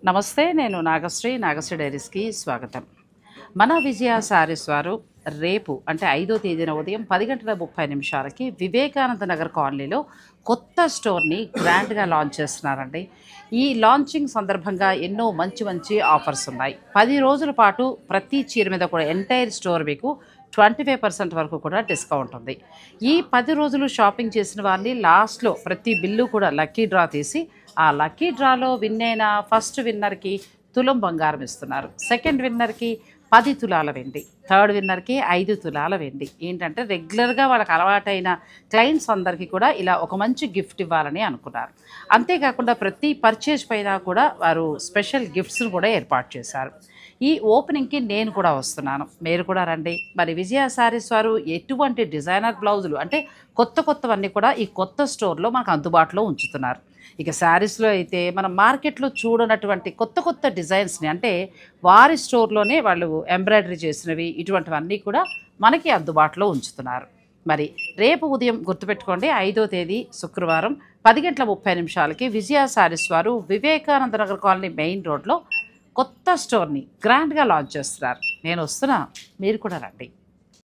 నమస్తే, నేను నాగశ్రీ డైరీస్కి స్వాగతం. మన విజయ శారీస్ వారు రేపు అంటే 5వ తేదీన ఉదయం 10:30 వివేకానంద నగర్ కాలనీలో కొత్త స్టోర్ని గ్రాండ్గా లాంచ్ చేస్తున్నారండి. ఈ లాంచింగ్ సందర్భంగా ఎన్నో మంచి ఆఫర్స్ ఉన్నాయి. 10 రోజుల పాటు ప్రతి చీర మీద కూడా ఎంటైర్ స్టోర్ మీకు 25% వరకు కూడా డిస్కౌంట్ ఉంది. ఈ 10 రోజులు షాపింగ్ చేసిన వారిని లాస్ట్లో ప్రతి బిల్లు కూడా లక్కీ డ్రా తీసి ఆ లక్కీ డ్రాలో విన్ అయిన ఫస్ట్ విన్నర్కి తులం బంగారం ఇస్తున్నారు, సెకండ్ విన్నర్కి 10 తులాల వెండి, థర్డ్ విన్నర్కి 5 తులాల వెండి. ఏంటంటే రెగ్యులర్గా వాళ్ళకి అలవాటైన క్లయింట్స్ అందరికీ కూడా ఇలా ఒక మంచి గిఫ్ట్ ఇవ్వాలని అనుకున్నారు. అంతేకాకుండా ప్రతి పర్చేజ్ పైన కూడా వారు స్పెషల్ గిఫ్ట్స్ను కూడా ఏర్పాటు చేశారు. ఈ ఓపెనింగ్కి నేను కూడా వస్తున్నాను, మీరు కూడా రండి. మరి విజయ శారీస్ వారు ఎటువంటి డిజైనర్ బ్లౌజులు అంటే కొత్తవన్నీ కూడా ఈ కొత్త స్టోర్లో మనకు అందుబాటులో ఉంచుతున్నారు. ఇక శారీస్లో అయితే మనం మార్కెట్లో చూడనటువంటి కొత్త డిజైన్స్ని అంటే వారి స్టోర్లోనే వాళ్ళు ఎంబ్రాయిడరీ చేసినవి ఇటువంటివన్నీ కూడా మనకి అందుబాటులో ఉంచుతున్నారు. మరి రేపు ఉదయం గుర్తుపెట్టుకోండి, 5వ తేదీ శుక్రవారం 10:30 విజయ శారీస్ వారు వివేకానంద నగర్ కాలనీ మెయిన్ రోడ్లో కొత్త స్టోర్ని గ్రాండ్గా లాంచ్ చేస్తున్నారు. నేను వస్తున్నా, మీరు కూడా రండి.